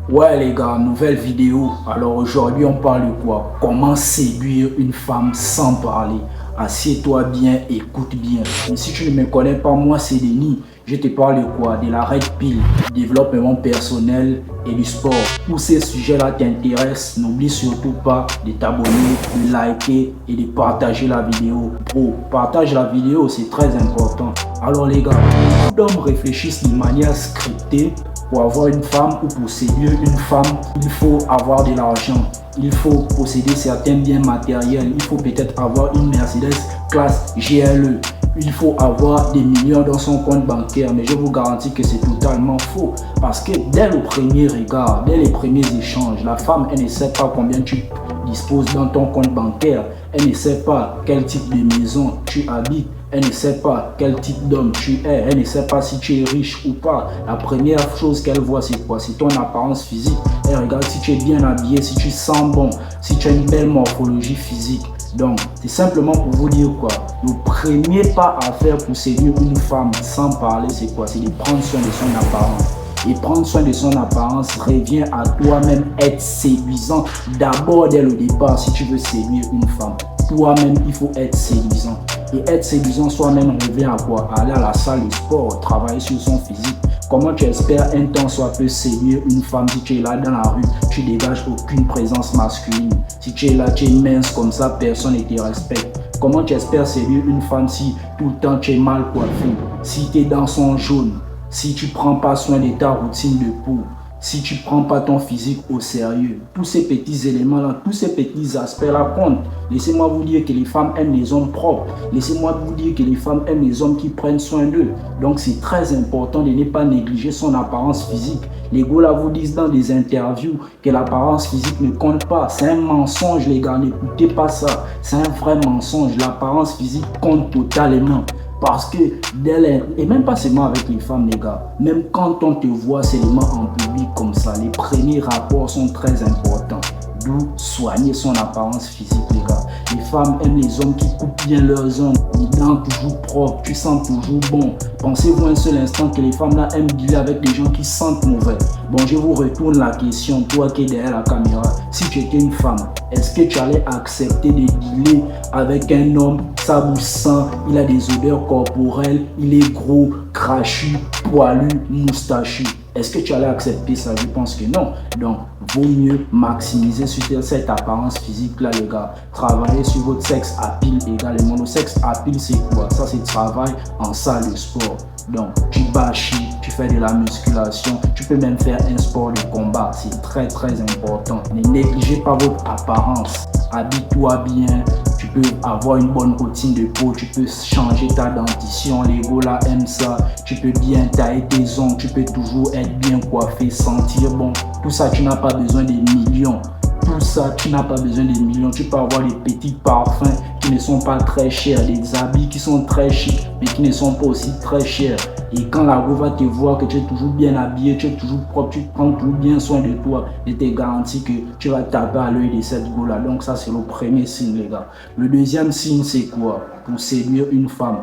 Ouais les gars, nouvelle vidéo. Alors aujourd'hui on parle de quoi? Comment séduire une femme sans parler. Assieds-toi bien, écoute bien. Mais si tu ne me connais pas, moi c'est Denis. Je te parle de quoi? De la Red Pill, du développement personnel et du sport. Tous ces sujets-là t'intéressent. N'oublie surtout pas de t'abonner, de liker et de partager la vidéo. Bro, partage la vidéo, c'est très important. Alors les gars, beaucoup d'hommes réfléchissent d'une manière scriptée. Pour avoir une femme ou pour séduire une femme, il faut avoir de l'argent. Il faut posséder certains biens matériels. Il faut peut-être avoir une Mercedes classe GLE. Il faut avoir des millions dans son compte bancaire. Mais je vous garantis que c'est totalement faux. Parce que dès le premier regard, dès les premiers échanges, la femme, elle ne sait pas combien tu disposes dans ton compte bancaire. Elle ne sait pas quel type de maison tu habites. Elle ne sait pas quel type d'homme tu es. Elle ne sait pas si tu es riche ou pas. La première chose qu'elle voit, c'est quoi? C'est ton apparence physique. Elle regarde si tu es bien habillé, si tu sens bon, si tu as une belle morphologie physique. Donc, c'est simplement pour vous dire quoi? Le premier pas à faire pour séduire une femme sans parler, c'est quoi? C'est de prendre soin de son apparence. Et prendre soin de son apparence revient à toi-même être séduisant. D'abord, dès le départ, si tu veux séduire une femme, toi-même, il faut être séduisant. Et être séduisant soi-même revient à quoi? Aller à la salle de sport, travailler sur son physique. Comment tu espères un temps soit peu séduire une femme si tu es là dans la rue, tu dégages aucune présence masculine. Si tu es là, tu es mince comme ça, personne ne te respecte. Comment tu espères séduire une femme si tout le temps tu es mal coiffé, si tu es dans son jaune, si tu prends pas soin de ta routine de peau, si tu prends pas ton physique au sérieux? Tous ces petits éléments-là, tous ces petits aspects-là comptent. Laissez-moi vous dire que les femmes aiment les hommes propres. Laissez-moi vous dire que les femmes aiment les hommes qui prennent soin d'eux. Donc c'est très important de ne pas négliger son apparence physique. Les gars là vous disent dans des interviews que l'apparence physique ne compte pas. C'est un mensonge les gars, n'écoutez pas ça. C'est un vrai mensonge. L'apparence physique compte totalement. Parce que, et même pas seulement avec les femmes les gars, même quand on te voit seulement en public comme ça, les premiers rapports sont très importants. D'où soigner son apparence physique les gars. Les femmes aiment les hommes qui coupent bien leurs ongles, les dents toujours propres, tu sens toujours bon. Pensez-vous un seul instant que les femmes là aiment dealer avec des gens qui sentent mauvais? Bon, je vous retourne la question, toi qui es derrière la caméra. Si tu étais une femme, est-ce que tu allais accepter de dealer avec un homme, sa bouche sent, il a des odeurs corporelles, il est gros, crachu, poilu, moustachu? Est-ce que tu allais accepter ça? Je pense que non. Donc, vaut mieux maximiser sur cette apparence physique-là, les gars. Travailler sur votre sexe à pile également. Le sexe à pile, c'est quoi? Ça, c'est travail en salle de sport. Donc, tu bâchis, tu fais de la musculation, tu peux même faire un sport de combat. C'est très, très important. Ne négligez pas votre apparence. Habille-toi bien. Tu peux avoir une bonne routine de peau, tu peux changer ta dentition, les gars là aiment ça, tu peux bien tailler tes ongles, tu peux toujours être bien coiffé, sentir bon. Tout ça, tu n'as pas besoin de millions. Tout ça, tu n'as pas besoin de millions. Tu peux avoir des petits parfums qui ne sont pas très chers, des habits qui sont très chics, mais qui ne sont pas aussi très chers. Et quand la go va te voir que tu es toujours bien habillé, tu es toujours propre, tu prends toujours bien soin de toi, je te garantis que tu vas taper à l'œil de cette go là. Donc ça, c'est le premier signe les gars. Le deuxième signe, c'est quoi? Pour séduire une femme,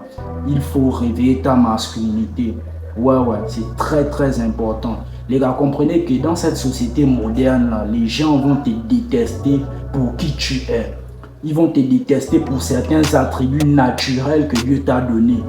il faut réveiller ta masculinité. Ouais, c'est très très important. Les gars, comprenez que dans cette société moderne là, les gens vont te détester pour qui tu es. Ils vont te détester pour certains attributs naturels que Dieu t'a donnés.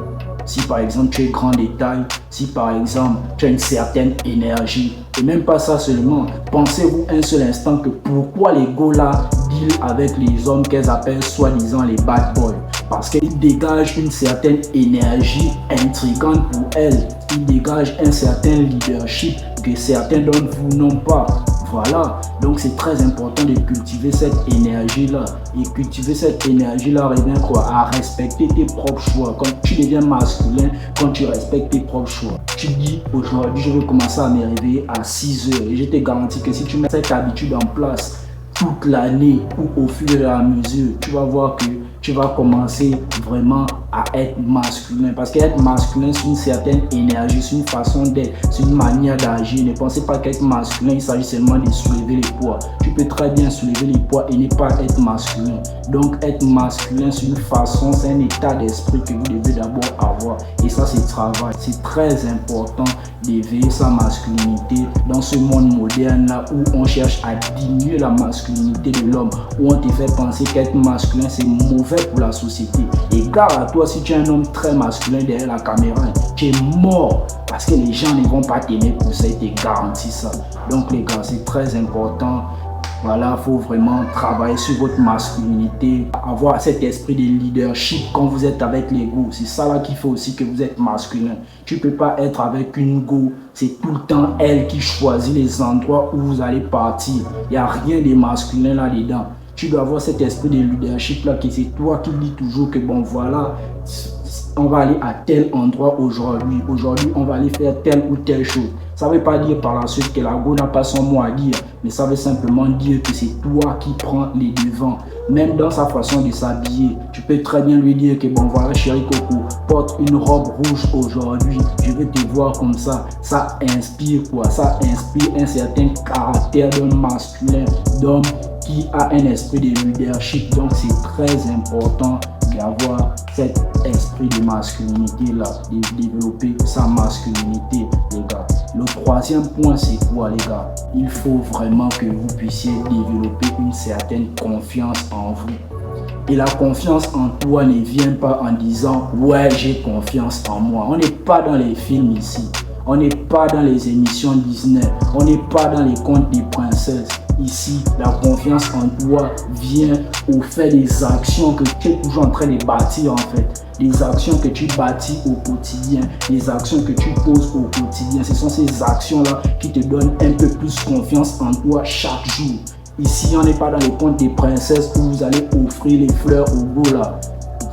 Si par exemple tu es grand de taille, si par exemple tu as une certaine énergie, et même pas ça seulement, pensez-vous un seul instant que pourquoi les gars là deal avec les hommes qu'elles appellent soi-disant les bad boys? Parce qu'ils dégagent une certaine énergie intrigante pour elles. Ils dégagent un certain leadership que certains d'entre vous n'ont pas. Voilà, donc c'est très important de cultiver cette énergie-là. Et cultiver cette énergie-là revient quoi? À respecter tes propres choix. Quand tu deviens masculin, quand tu respectes tes propres choix. Tu dis aujourd'hui, je vais commencer à me réveiller à 6 heures. Et je te garantis que si tu mets cette habitude en place toute l'année ou au fur et à mesure, tu vas voir que tu vas commencer vraiment à être masculin. Parce qu'être masculin, c'est une certaine énergie, c'est une façon d'être, c'est une manière d'agir. Ne pensez pas qu'être masculin, il s'agit seulement de soulever les poids. Tu peux très bien soulever les poids et ne pas être masculin. Donc être masculin, c'est une façon, c'est un état d'esprit que vous devez d'abord avoir. Et ça, c'est le travail. C'est très important d'éveiller sa masculinité dans ce monde moderne là où on cherche à diminuer la masculinité de l'homme, où on te fait penser qu'être masculin c'est mauvais pour la société. Et gare à toi si tu es un homme très masculin derrière la caméra, tu es mort parce que les gens ne vont pas t'aimer pour ça, ils te garantissent ça. Donc les gars, c'est très important. Voilà, il faut vraiment travailler sur votre masculinité, avoir cet esprit de leadership quand vous êtes avec les go. C'est ça là qui fait aussi que vous êtes masculin. Tu ne peux pas être avec une go, c'est tout le temps elle qui choisit les endroits où vous allez partir. Il n'y a rien de masculin là-dedans. Tu dois avoir cet esprit de leadership là, que c'est toi qui dis toujours que bon voilà, on va aller à tel endroit aujourd'hui. Aujourd'hui, on va aller faire telle ou telle chose. Ça ne veut pas dire par la suite que la go n'a pas son mot à dire, mais ça veut simplement dire que c'est toi qui prends les devants. Même dans sa façon de s'habiller, tu peux très bien lui dire que bon voilà chérie Coco, porte une robe rouge aujourd'hui, je veux te voir comme ça. Ça inspire quoi? Ça inspire un certain caractère d'un masculin, d'homme qui a un esprit de leadership. Donc c'est très important d'avoir cet esprit de masculinité là, de développer sa masculinité les gars. Le troisième point c'est quoi les gars? Il faut vraiment que vous puissiez développer une certaine confiance en vous. Et la confiance en toi ne vient pas en disant ouais j'ai confiance en moi. On n'est pas dans les films ici, on n'est pas dans les émissions Disney, on n'est pas dans les contes des princesses. Ici, la confiance en toi vient au fait des actions que tu es toujours en train de bâtir en fait. Les actions que tu bâtis au quotidien, les actions que tu poses au quotidien. Ce sont ces actions-là qui te donnent un peu plus confiance en toi chaque jour. Ici, on n'est pas dans les contes des princesses où vous allez offrir les fleurs au beau là.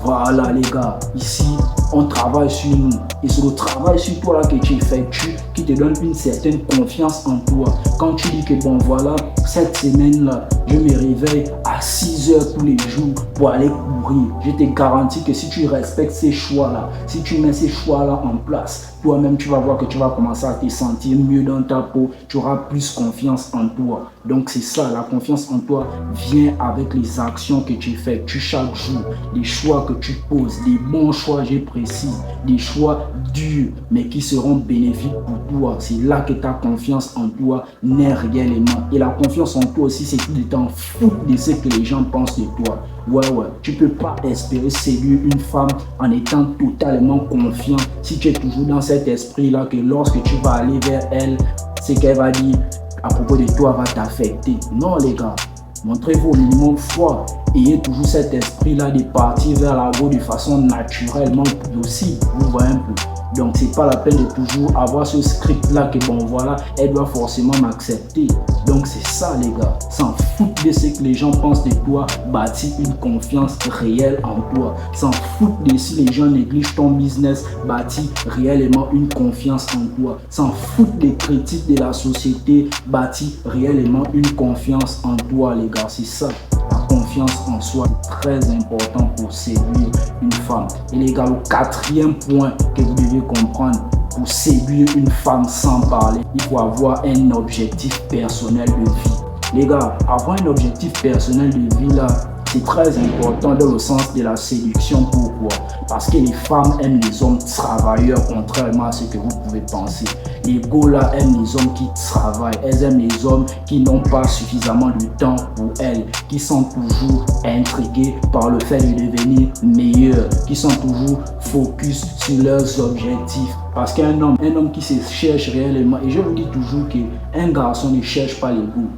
Voilà les gars, ici on travaille sur nous et c'est le travail sur toi là que tu effectues qui te donne une certaine confiance en toi. Quand tu dis que bon voilà, cette semaine là, je me réveille à 6 heures tous les jours pour aller courir, je te garantis que si tu respectes ces choix là, si tu mets ces choix là en place, toi-même tu vas voir que tu vas commencer à te sentir mieux dans ta peau, tu auras plus confiance en toi. Donc c'est ça, la confiance en toi vient avec les actions que tu effectues chaque jour, les choix que tu poses, des bons choix, je précise, des choix durs mais qui seront bénéfiques pour toi. C'est là que ta confiance en toi naît réellement. Et la confiance en toi aussi, c'est tout le temps fou de ce que les gens pensent de toi. Ouais, tu peux pas espérer séduire une femme en étant totalement confiant si tu es toujours dans cet esprit-là que lorsque tu vas aller vers elle, ce qu'elle va dire à propos de toi va t'affecter. Non les gars, montrez-vous au minimum foi. Ayez toujours cet esprit-là de partir vers la go de façon naturellement possible. Vous voyez un peu. Donc c'est pas la peine de toujours avoir ce script là que bon voilà, elle doit forcément m'accepter. Donc c'est ça les gars, s'en foutre de ce que les gens pensent de toi, bâtir une confiance réelle en toi. S'en foutre de si les gens négligent ton business, bâtir réellement une confiance en toi. S'en foutre des critiques de la société, bâtir réellement une confiance en toi les gars, c'est ça. La confiance en soi est très important pour séduire une femme. Et les gars, le quatrième point que vous devez comprendre, pour séduire une femme sans parler, il faut avoir un objectif personnel de vie. Les gars, avoir un objectif personnel de vie là, c'est très important dans le sens de la séduction. Pourquoi? Parce que les femmes aiment les hommes travailleurs, contrairement à ce que vous pouvez penser. Les go là aiment les hommes qui travaillent. Elles aiment les hommes qui n'ont pas suffisamment de temps pour elles, qui sont toujours intrigués par le fait de devenir meilleurs, qui sont toujours focus sur leurs objectifs. Parce qu'un homme qui se cherche réellement, et je vous dis toujours qu'un garçon ne cherche pas les goûts.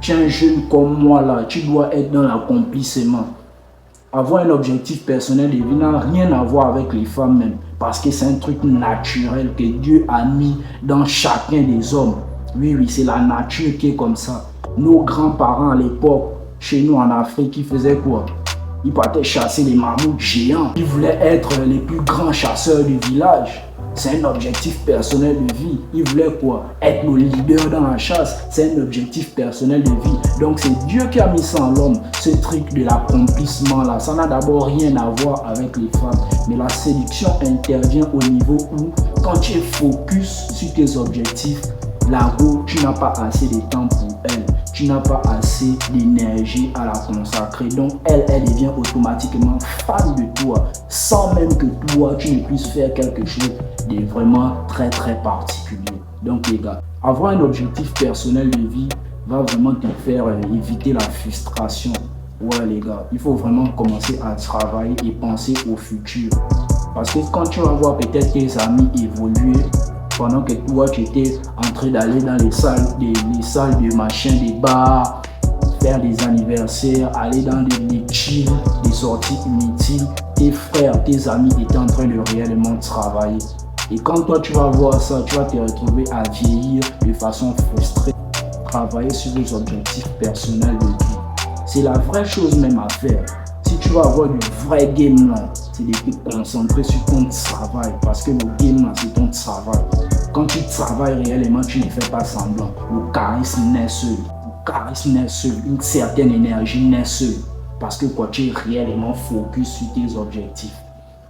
Tu es un jeune comme moi là, tu dois être dans l'accomplissement. Avoir un objectif personnel de vie n'a rien à voir avec les femmes même. Parce que c'est un truc naturel que Dieu a mis dans chacun des hommes. Oui, c'est la nature qui est comme ça. Nos grands-parents à l'époque, chez nous en Afrique, ils faisaient quoi? Ils partaient chasser les mammouths géants. Ils voulaient être les plus grands chasseurs du village. C'est un objectif personnel de vie. Ils voulaient quoi? Être le leader dans la chasse. C'est un objectif personnel de vie. Donc c'est Dieu qui a mis ça en l'homme. Ce truc de l'accomplissement là, ça n'a d'abord rien à voir avec les femmes. Mais la séduction intervient au niveau où, quand tu es focus sur tes objectifs, là où tu n'as pas assez de temps pour elle. tu n'as pas assez d'énergie à la consacrer. Donc elle devient automatiquement fan de toi, sans même que toi, tu ne puisses faire quelque chose de vraiment très particulier. Donc les gars, avoir un objectif personnel de vie va vraiment te faire éviter la frustration. Ouais les gars, il faut vraiment commencer à travailler et penser au futur. Parce que quand tu vas voir peut-être tes amis évoluer, pendant que toi tu étais en train d'aller dans les salles de machin, des bars, faire des anniversaires, aller dans des chill, des sorties inutiles, tes frères, tes amis étaient en train de réellement travailler. Et quand toi tu vas voir ça, tu vas te retrouver à vieillir de façon frustrée. Travailler sur les objectifs personnels de vie. C'est la vraie chose même à faire. Si tu vas avoir du vrai game là, c'est de te concentrer sur ton travail. Parce que le game là, c'est ton travail. Quand tu travailles réellement, tu ne fais pas semblant. Le charisme naît seul. Le charisme naît seul. Une certaine énergie naît seul. Parce que quoi, tu es réellement focus sur tes objectifs.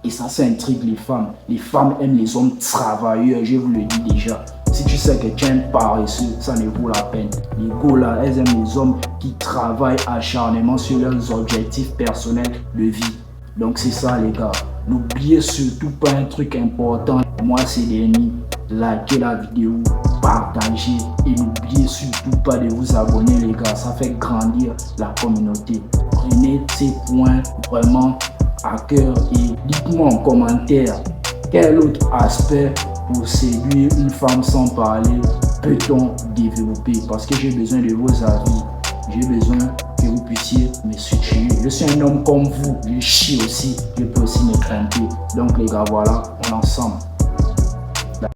Et ça intrigue les femmes. Les femmes aiment les hommes travailleurs, je vous le dis déjà. Si tu sais que tu es un paresseux, ça ne vaut la peine. Les go là, elles aiment les hommes qui travaillent acharnement sur leurs objectifs personnels de vie. Donc c'est ça les gars. N'oubliez surtout pas un truc important. Moi c'est Denis. Likez la vidéo, partagez et n'oubliez surtout pas de vous abonner les gars. Ça fait grandir la communauté. Prenez ces points vraiment à cœur et dites-moi en commentaire quel autre aspect pour séduire une femme sans parler peut-on développer, parce que j'ai besoin de vos avis, j'ai besoin que vous puissiez me suivre. Je suis un homme comme vous, je chie aussi, je peux aussi me craindre. Donc les gars, voilà, on est ensemble.